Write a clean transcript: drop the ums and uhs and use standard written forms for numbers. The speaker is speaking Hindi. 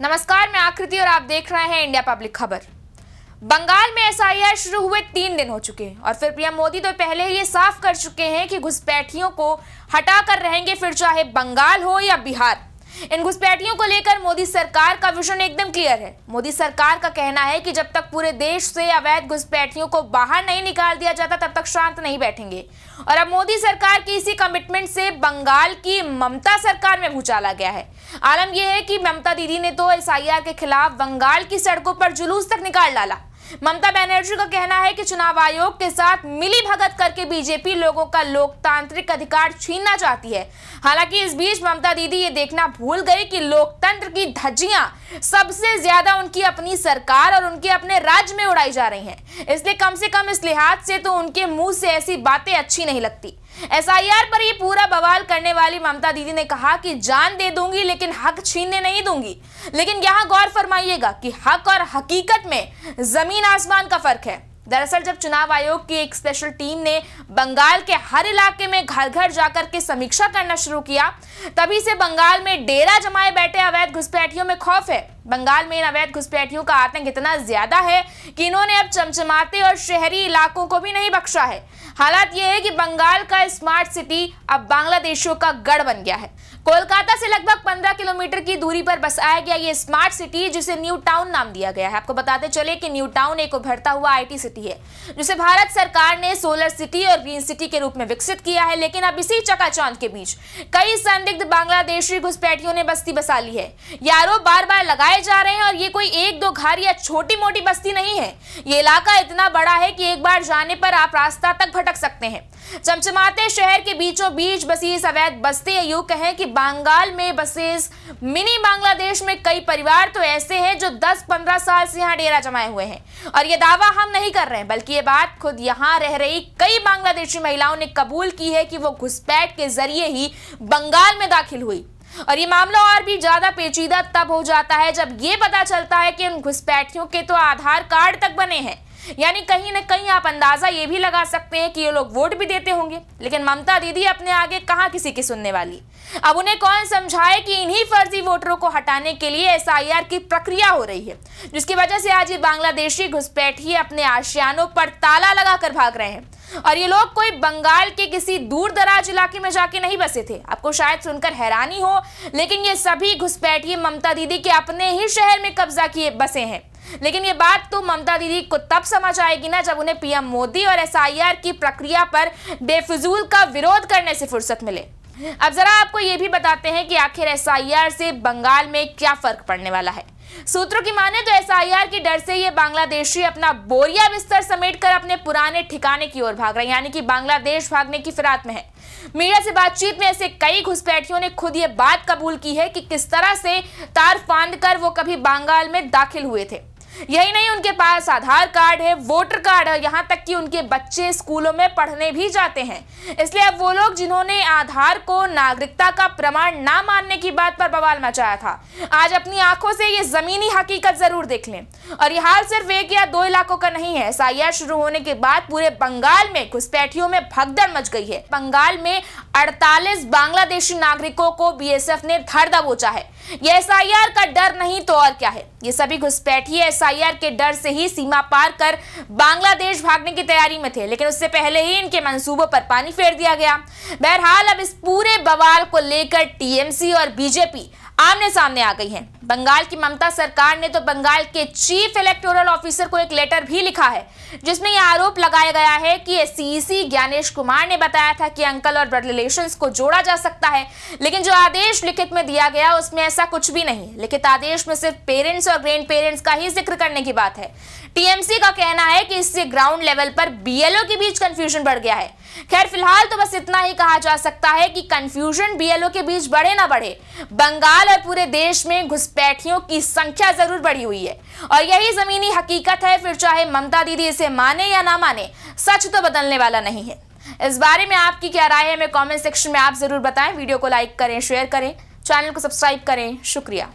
नमस्कार, मैं आकृति और आप देख रहे हैं इंडिया पब्लिक खबर। बंगाल में एसआईआर शुरू हुए 3 दिन हो चुके हैं और फिर पीएम मोदी तो पहले ही ये साफ कर चुके हैं कि घुसपैठियों को हटा कर रहेंगे, फिर चाहे बंगाल हो या बिहार। इन घुसपैठियों को लेकर मोदी सरकार का विजन एकदम क्लियर है। मोदी सरकार का कहना है कि जब तक पूरे देश से अवैध घुसपैठियों को बाहर नहीं निकाल दिया जाता तब तक शांत नहीं बैठेंगे। और अब मोदी सरकार की इसी कमिटमेंट से बंगाल की ममता सरकार में भूचाल आ गया है। आलम यह है कि ममता दीदी ने तो एसआईआर के खिलाफ बंगाल की सड़कों पर जुलूस तक निकाल डाला। ममता बनर्जी का कहना है कि चुनाव आयोग के साथ मिली भगत करके बीजेपी लोगों का लोकतांत्रिक अधिकार छीनना चाहती है। हालांकि इस बीच ममता दीदी ये देखना भूल गई कि लोकतंत्र की धज्जियां सबसे ज्यादा उनकी अपनी सरकार और उनके अपने राज्य में उड़ाई जा रही हैं। इसलिए कम से कम इस लिहाज से तो उनके मुंह से ऐसी बातें अच्छी नहीं लगती। एसआईआर पर ये पूरा बवाल करने वाली ममता दीदी ने कहा कि जान दे दूंगी लेकिन हक छीनने नहीं दूंगी। लेकिन यहाँ गौर फरमाइएगा कि हक और हकीकत में जमीन आसमान का फर्क है। दरअसल जब चुनाव आयोग की एक स्पेशल टीम ने बंगाल के हर इलाके में घर घर जाकर के समीक्षा करना शुरू किया, तभी से बंगाल में डेरा जमाए बैठे अवैध घुसपैठियों में खौफ है। बंगाल में इन अवैध घुसपैठियों का आतंक इतना ज्यादा है कि इन्होंने अब चमचमाते और शहरी इलाकों को भी नहीं बख्शा है। हालात यह है कि बंगाल का स्मार्ट सिटी अब बांग्लादेशियों का गढ़ बन गया है। कोलकाता से लगभग 15 किलोमीटर की दूरी पर बसाया गया ये स्मार्ट सिटी, जिसे न्यू टाउन नाम दिया गया है। आपको बताते चले कि न्यू टाउन एक उभरता हुआ आईटी सिटी है, जिसे भारत सरकार ने सोलर सिटी और ग्रीन सिटी के रूप में विकसित किया है। लेकिन अब इसी चकाचौंध के बीच कई संदिग्ध बांग्लादेशी घुसपैठियों ने बस्ती बसा ली है। ये आरोप बार बार लगाए जा रहे हैं और ये कोई 1-2 घर या छोटी मोटी बस्ती नहीं है। ये इलाका इतना बड़ा है कि एक बार जाने पर आप रास्ता तक भटक सकते हैं। चमचमाते शहर के बीचों बीच बसी इस अवैध बस्ती, यूं कहें कि बंगाल में बसे इस मिनी बांग्लादेश में कई परिवार तो ऐसे हैं जो 10-15 साल से यहाँ डेरा जमाए हुए हैं। और ये दावा हम नहीं कर रहे हैं, बल्कि ये बात खुद यहाँ रह रही कई बांग्लादेशी महिलाओं ने कबूल की है कि वो घुसपैठ के जरिए ही बंगाल में दाखिल हुई। और ये मामला और भी ज्यादा पेचीदा तब हो जाता है जब ये पता चलता है कि उन घुसपैठियों के तो आधार कार्ड तक बने हैं। यानी कहीं न कहीं आप अंदाजा ये भी लगा सकते हैं कि ये लोग वोट भी देते होंगे। लेकिन ममता दीदी अपने आगे कहां किसी की सुनने वाली। अब उन्हें कौन समझाए कि इन्हीं फर्जी वोटरों को हटाने के लिए एसआईआर की प्रक्रिया हो रही है, जिसकी वजह से आज ये बांग्लादेशी घुसपैठी अपने आशियानों पर ताला लगाकर भाग रहे हैं। और ये लोग कोई बंगाल के किसी दूर दराज इलाके में जाके नहीं बसे थे। आपको शायद सुनकर हैरानी हो, लेकिन ये सभी घुसपैठी ममता दीदी के अपने ही शहर में कब्जा किए बसे हैं। लेकिन ये बात तो ममता दीदी को तब समझ आएगी ना जब उन्हें पीएम मोदी और एसआईआर की प्रक्रिया पर बेफिजूल का विरोध करने से फुर्सत मिले। अब जरा आपको ये भी बताते हैं कि आखिर एसआईआर से बंगाल में क्या फर्क पड़ने वाला है। सूत्रों की माने तो एसआईआर के डर से ये बांग्लादेशी अपना बोरिया बिस्तर समेटकर अपने पुराने ठिकाने की ओर भाग रहे हैं, यानी कि बांग्लादेश भागने की फिराक में है। मीडिया से बातचीत में ऐसे कई घुसपैठियों ने खुद ये बात कबूल की है कि किस तरह से तार फांद कर वो कभी बंगाल में दाखिल हुए थे। यही नहीं, उनके पास आधार कार्ड है, वोटर कार्ड है, यहाँ तक कि उनके बच्चे स्कूलों में पढ़ने भी जाते हैं। इसलिए अब वो लोग जिन्होंने आधार को नागरिकता का प्रमाण ना मानने की बात पर बवाल मचाया था, आज अपनी आंखों से ये जमीनी हकीकत जरूर देख लें। और ये हाल सिर्फ 1 या 2 इलाकों का नहीं है। एसआईआर शुरू होने के बाद पूरे बंगाल में घुसपैठियों में भगदड़ मच गई है। बंगाल में 48 बांग्लादेशी नागरिकों को बीएसएफ ने धर दबोचा है। ये एसआईआर का डर नहीं तो और क्या है। ये सभी घुसपैठी एसआईआर के डर से ही सीमा पार कर बांग्लादेश भागने की तैयारी में थे, लेकिन उससे पहले ही इनके मंसूबों पर पानी फेर दिया गया। बहरहाल अब इस पूरे बवाल को लेकर टीएमसी और बीजेपी आमने सामने आ गई हैं। बंगाल की ममता सरकार ने तो बंगाल के चीफ इलेक्टोरल ऑफिसर को एक लेटर भी लिखा है, जिसमें यह आरोप लगाया गया है कि सीईसी ज्ञानेश कुमार ने बताया था कि अंकल और ब्लड रिलेशंस को जोड़ा जा सकता है, लेकिन जो आदेश लिखित में दिया गया उसमें ऐसा कुछ भी नहीं। लिखित आदेश में सिर्फ पेरेंट्स और ग्रैंड पेरेंट्स का ही जिक्र करने की बात है। टीएमसी का कहना है कि इससे ग्राउंड लेवल पर बीएलओ के बीच कंफ्यूजन बढ़ गया है। खैर, फिलहाल तो बस इतना ही कहा जा सकता है कि कंफ्यूजन बीएलओ के बीच बढ़े ना बढ़े, बंगाल और पूरे देश में घुसपैठियों की संख्या जरूर बढ़ी हुई है। और यही जमीनी हकीकत है। फिर चाहे ममता दीदी इसे माने या ना माने, सच तो बदलने वाला नहीं है। इस बारे में आपकी क्या राय है, हमें कमेंट सेक्शन में आप जरूर बताएं। वीडियो को लाइक करें, शेयर करें, चैनल को सब्सक्राइब करें। शुक्रिया।